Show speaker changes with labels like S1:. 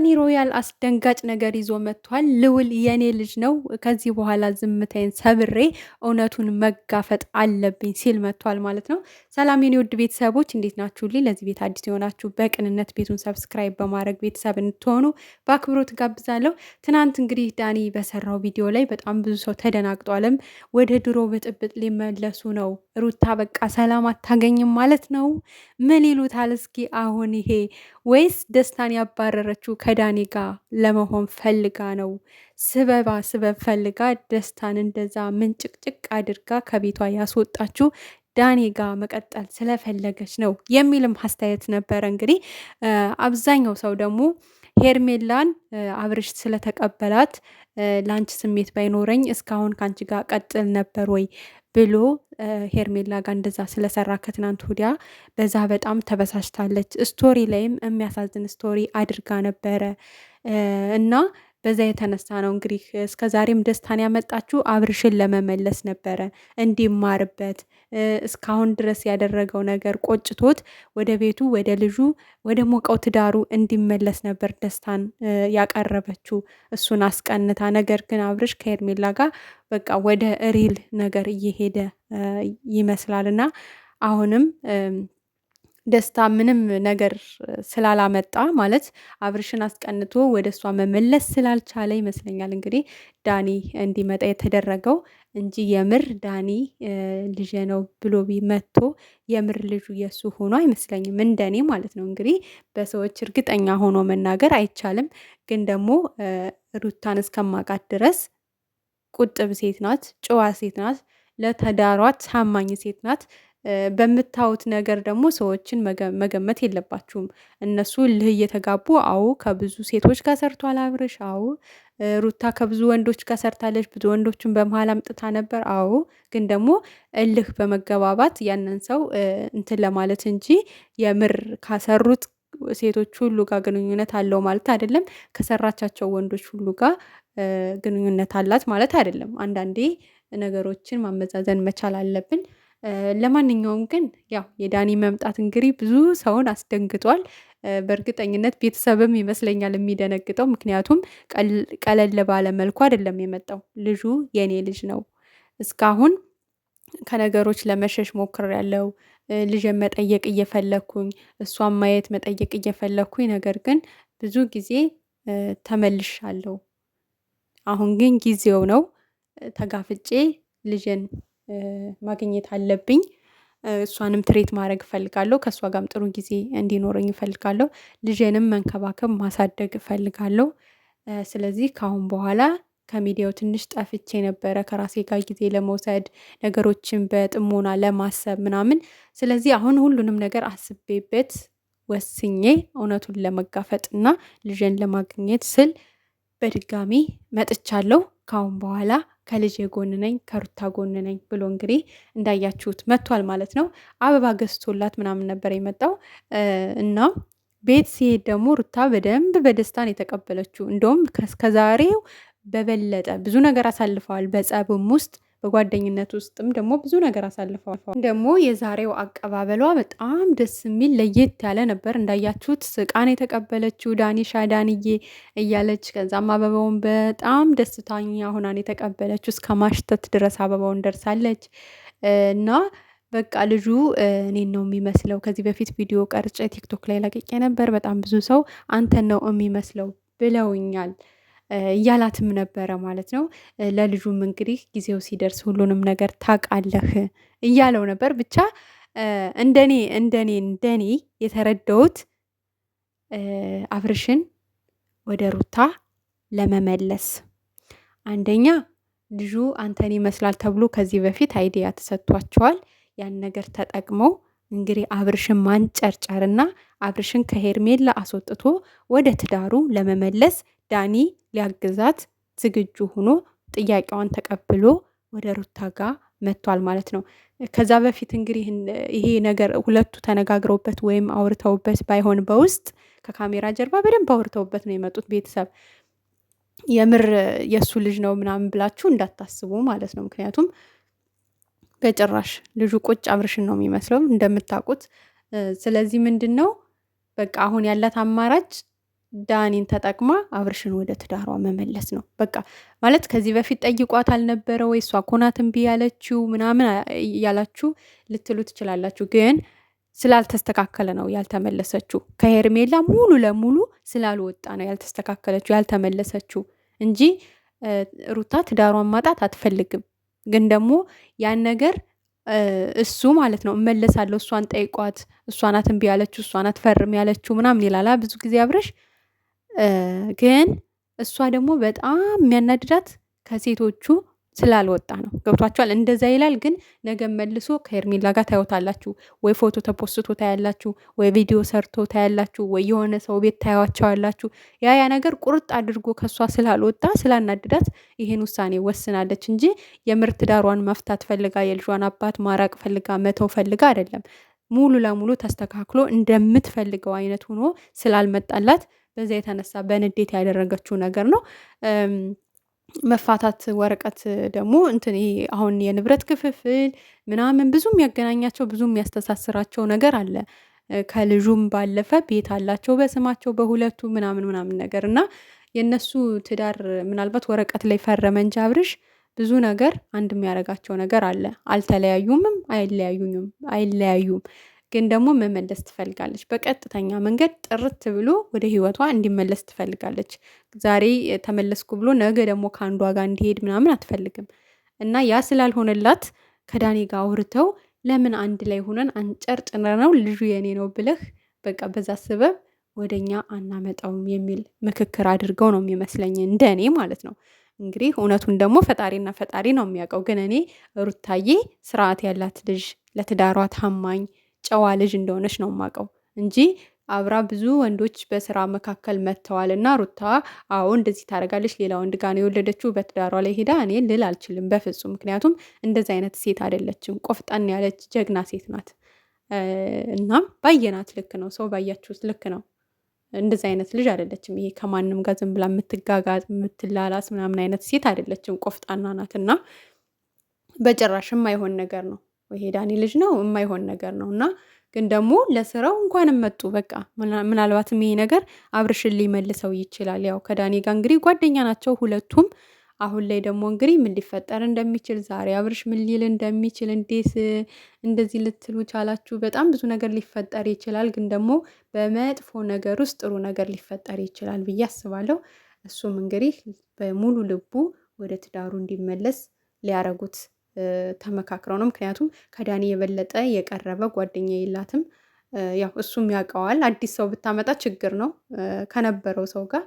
S1: ዳኒ ሮያል አስደንጋጭ ነገር ይዞ መጥቷል። ልዑል የኔ ልጅ ነው፣ ከዚህ በኋላ ዝምታዬን ሰብሬ እውነቱን መጋፈጥ አለብኝ ሲል መጥቷል ማለት ነው። ሰላም የኔ ውድ ቤተሰቦች እንዴት ናችሁልኝ? ለዚህ ቤት አዲስ የሆናችሁ በቅንነት ቤቱን ሰብስክራይብ በማድረግ ቤተሰብ እንድትሆኑ በአክብሮት ጋብዛለሁ። ትናንት እንግዲህ ዳኒ በሰራው ቪዲዮ ላይ በጣም ብዙ ሰው ተደናግጧልም። ወደ ድሮ ብጥብጥ ሊመለሱ ነው። ሩታ በቃ ሰላም አታገኝም ማለት ነው። ምን ይሉታል እስኪ አሁን ይሄ ወይስ ደስታን ያባረረችው ከዳኒ ጋር ለመሆን ፈልጋ ነው? ስበብ ፈልጋ ደስታን እንደዛ ምንጭቅጭቅ አድርጋ ከቤቷ ያስወጣችው ዳኒ ጋር መቀጠል ስለፈለገች ነው የሚልም አስተያየት ነበረ። እንግዲህ አብዛኛው ሰው ደግሞ ሄርሜላን አብርሽ ስለተቀበላት ለአንቺ ስሜት ባይኖረኝ እስካሁን ከአንቺ ጋር ቀጥል ነበር ወይ ብሎ ሄርሜላ ጋር እንደዛ ስለሰራ ከትናንት ወዲያ በዛ በጣም ተበሳጭታለች። ስቶሪ ላይም የሚያሳዝን ስቶሪ አድርጋ ነበረ እና በዛ የተነሳ ነው እንግዲህ እስከ ዛሬም ደስታን ያመጣችው አብርሽን ለመመለስ ነበረ፣ እንዲማርበት እስካሁን ድረስ ያደረገው ነገር ቆጭቶት ወደ ቤቱ ወደ ልጁ ወደ ሞቀው ትዳሩ እንዲመለስ ነበር ደስታን ያቀረበችው እሱን አስቀንታ። ነገር ግን አብርሽ ከሄርሜላ ጋር በቃ ወደ ሪል ነገር እየሄደ ይመስላል እና አሁንም ደስታ ምንም ነገር ስላላመጣ ማለት አብርሽን አስቀንቶ ወደ እሷ መመለስ ስላልቻለ ይመስለኛል እንግዲህ ዳኒ እንዲመጣ የተደረገው እንጂ የምር ዳኒ ልጄ ነው ብሎ መጥቶ የምር ልጁ የሱ ሆኖ አይመስለኝም፣ እንደኔ ማለት ነው። እንግዲህ በሰዎች እርግጠኛ ሆኖ መናገር አይቻልም፣ ግን ደግሞ ሩታን እስከማውቃት ድረስ ቁጥብ ሴት ናት፣ ጨዋ ሴት ናት፣ ለተዳሯ ታማኝ ሴት ናት። በምታዩት ነገር ደግሞ ሰዎችን መገመት የለባችሁም። እነሱ ልህ እየተጋቡ አዎ ከብዙ ሴቶች ጋር ሰርቷል አብርሽ። አዎ ሩታ ከብዙ ወንዶች ጋር ሰርታለች። ብዙ ወንዶችን በመሀል አምጥታ ነበር። አዎ ግን ደግሞ እልህ በመገባባት ያንን ሰው እንትን ለማለት እንጂ የምር ካሰሩት ሴቶች ሁሉ ጋር ግንኙነት አለው ማለት አይደለም። ከሰራቻቸው ወንዶች ሁሉ ጋር ግንኙነት አላት ማለት አይደለም። አንዳንዴ ነገሮችን ማመዛዘን መቻል አለብን። ለማንኛውም ግን ያው የዳኒ መምጣት እንግዲህ ብዙ ሰውን አስደንግጧል። በእርግጠኝነት ቤተሰብም ይመስለኛል የሚደነግጠው። ምክንያቱም ቀለል ባለ መልኩ አይደለም የመጣው። ልጁ የኔ ልጅ ነው። እስካሁን ከነገሮች ለመሸሽ ሞክሬያለሁ። ልጅን መጠየቅ እየፈለኩኝ፣ እሷን ማየት መጠየቅ እየፈለኩኝ፣ ነገር ግን ብዙ ጊዜ ተመልሻለሁ። አሁን ግን ጊዜው ነው። ተጋፍጬ ልጅን ማግኘት አለብኝ። እሷንም ትሬት ማድረግ እፈልጋለሁ። ከእሷ ጋርም ጥሩ ጊዜ እንዲኖረኝ እፈልጋለሁ። ልጄንም መንከባከብ ማሳደግ እፈልጋለሁ። ስለዚህ ከአሁን በኋላ ከሚዲያው ትንሽ ጠፍቼ ነበረ ከራሴ ጋር ጊዜ ለመውሰድ ነገሮችን በጥሞና ለማሰብ ምናምን። ስለዚህ አሁን ሁሉንም ነገር አስቤበት ወስኜ እውነቱን ለመጋፈጥ እና ልጄን ለማግኘት ስል በድጋሚ መጥቻለሁ። ካሁን በኋላ ከልጄ ጎን ነኝ፣ ከሩታ ጎን ነኝ ብሎ እንግዲህ እንዳያችሁት መጥቷል ማለት ነው። አበባ ገዝቶላት ምናምን ነበር የመጣው እና ቤት ሲሄድ ደግሞ ሩታ በደንብ በደስታን የተቀበለችው። እንደውም ከዛሬው በበለጠ ብዙ ነገር አሳልፈዋል። በጸብም ውስጥ በጓደኝነት ውስጥም ደግሞ ብዙ ነገር አሳልፈዋል። ደግሞ የዛሬው አቀባበሏ በጣም ደስ የሚል ለየት ያለ ነበር። እንዳያችሁት ስቃን የተቀበለችው ዳኒሻ ዳንዬ እያለች ከዛም አበባውን በጣም ደስተኛ ሆናን የተቀበለችው እስከ ማሽተት ድረስ አበባውን ደርሳለች እና በቃ ልጁ እኔን ነው የሚመስለው። ከዚህ በፊት ቪዲዮ ቀርጬ ቲክቶክ ላይ ለቅቄ ነበር። በጣም ብዙ ሰው አንተን ነው የሚመስለው ብለውኛል እያላትም ነበረ ማለት ነው። ለልጁም እንግዲህ ጊዜው ሲደርስ ሁሉንም ነገር ታውቃለህ እያለው ነበር። ብቻ እንደኔ የተረዳሁት አብርሽን ወደ ሩታ ለመመለስ አንደኛ ልጁ አንተን ይመስላል ተብሎ ከዚህ በፊት አይዲያ ተሰጥቷቸዋል። ያን ነገር ተጠቅመው እንግዲህ አብርሽን ማንጨርጨርና አብርሽን ከሄርሜላ አስወጥቶ ወደ ትዳሩ ለመመለስ ዳኒ ሊያግዛት ዝግጁ ሆኖ ጥያቄዋን ተቀብሎ ወደ ሩታ ጋር መጥቷል ማለት ነው። ከዛ በፊት እንግዲህ ይሄ ነገር ሁለቱ ተነጋግረውበት ወይም አውርተውበት ባይሆን በውስጥ ከካሜራ ጀርባ በደንብ አውርተውበት ነው የመጡት። ቤተሰብ የምር የእሱ ልጅ ነው ምናምን ብላችሁ እንዳታስቡ ማለት ነው። ምክንያቱም በጭራሽ ልጁ ቁጭ አብርሽን ነው የሚመስለው እንደምታውቁት። ስለዚህ ምንድን ነው በቃ አሁን ያላት አማራጭ ዳኒን ተጠቅማ አብርሽን ወደ ትዳሯ መመለስ ነው በቃ። ማለት ከዚህ በፊት ጠይቋት አልነበረ ወይ? እሷ እኮ ናት እምቢ ያለችው ምናምን እያላችሁ ልትሉ ትችላላችሁ። ግን ስላልተስተካከለ ነው ያልተመለሰችው። ከሄርሜላ ሙሉ ለሙሉ ስላልወጣ ነው ያልተስተካከለችው ያልተመለሰችው እንጂ ሩታ ትዳሯን ማጣት አትፈልግም። ግን ደግሞ ያን ነገር እሱ ማለት ነው እመለሳለሁ፣ እሷን ጠይቋት፣ እሷ ናት እምቢ ያለችው፣ እሷ ናት ፈርም ያለችው ምናምን ይላል ብዙ ጊዜ አብርሽ። ግን እሷ ደግሞ በጣም የሚያናድዳት ከሴቶቹ ስላልወጣ ነው። ገብቷችኋል? እንደዛ ይላል። ግን ነገ መልሶ ከሄርሜላ ጋር ታዩታላችሁ። ወይ ፎቶ ተፖስቶ ታያላችሁ፣ ወይ ቪዲዮ ሰርቶ ታያላችሁ፣ ወይ የሆነ ሰው ቤት ታያቸዋላችሁ። ያ ነገር ቁርጥ አድርጎ ከእሷ ስላልወጣ ስላናድዳት ይሄን ውሳኔ ወስናለች እንጂ የምርት ዳሯን መፍታት ፈልጋ የልጇን አባት ማራቅ ፈልጋ መተው ፈልጋ አይደለም። ሙሉ ለሙሉ ተስተካክሎ እንደምትፈልገው አይነት ሆኖ ስላልመጣላት በዛ የተነሳ በንዴት ያደረገችው ነገር ነው። መፋታት ወረቀት ደግሞ እንትን ይሄ አሁን የንብረት ክፍፍል ምናምን ብዙ የሚያገናኛቸው ብዙ የሚያስተሳስራቸው ነገር አለ። ከልጁም ባለፈ ቤት አላቸው በስማቸው በሁለቱ ምናምን ነገር እና የእነሱ ትዳር ምናልባት ወረቀት ላይ ፈረመ እንጂ አብርሽ ብዙ ነገር አንድ የሚያደርጋቸው ነገር አለ። አልተለያዩምም አይለያዩም። ግን ደግሞ መመለስ ትፈልጋለች። በቀጥተኛ መንገድ ጥርት ብሎ ወደ ህይወቷ እንዲመለስ ትፈልጋለች። ዛሬ ተመለስኩ ብሎ ነገ ደግሞ ከአንዷ ጋር እንዲሄድ ምናምን አትፈልግም። እና ያ ስላልሆነላት ከዳኒ ጋር አውርተው ለምን አንድ ላይ ሆነን አንጨርጭነ ነው ልጁ የኔ ነው ብለህ በቃ በዛ ስበብ ወደኛ አናመጣውም የሚል ምክክር አድርገው ነው የሚመስለኝ፣ እንደ እኔ ማለት ነው። እንግዲህ እውነቱን ደግሞ ፈጣሪና ፈጣሪ ነው የሚያውቀው። ግን እኔ ሩታዬ ስርዓት ያላት ልጅ፣ ለትዳሯ ታማኝ ጨዋ ልጅ እንደሆነች ነው የማውቀው እንጂ አብራ ብዙ ወንዶች በስራ መካከል መጥተዋል። እና ሩታ አዎ እንደዚህ ታደርጋለች፣ ሌላ ወንድ ጋር ነው የወለደችው በትዳሯ ላይ ሄዳ እኔ ልል አልችልም በፍጹም። ምክንያቱም እንደዚህ አይነት ሴት አይደለችም። ቆፍጠን ያለች ጀግና ሴት ናት። እናም ባየናት ልክ ነው፣ ሰው ባያችሁት ልክ ነው። እንደዚህ አይነት ልጅ አይደለችም። ይሄ ከማንም ጋር ዝም ብላ የምትጋጋጥ የምትላላስ ምናምን አይነት ሴት አይደለችም። ቆፍጣና ናት እና በጭራሽ የማይሆን ነገር ነው። ይሄ ዳኒ ልጅ ነው የማይሆን ነገር ነው። እና ግን ደግሞ ለስራው እንኳንም መጡ። በቃ ምናልባትም ይሄ ነገር አብርሽን ሊመልሰው ይችላል። ያው ከዳኒ ጋር እንግዲህ ጓደኛ ናቸው ሁለቱም። አሁን ላይ ደግሞ እንግዲህ ምን ሊፈጠር እንደሚችል ዛሬ አብርሽ ምን ሊል እንደሚችል እንዴት እንደዚህ ልትሉ ቻላችሁ? በጣም ብዙ ነገር ሊፈጠር ይችላል። ግን ደግሞ በመጥፎ ነገር ውስጥ ጥሩ ነገር ሊፈጠር ይችላል ብዬ አስባለሁ። እሱም እንግዲህ በሙሉ ልቡ ወደ ትዳሩ እንዲመለስ ሊያረጉት ተመካክረው ነው። ምክንያቱም ከዳኒ የበለጠ የቀረበ ጓደኛ የላትም። ያው እሱም ያውቀዋል። አዲስ ሰው ብታመጣ ችግር ነው ከነበረው ሰው ጋር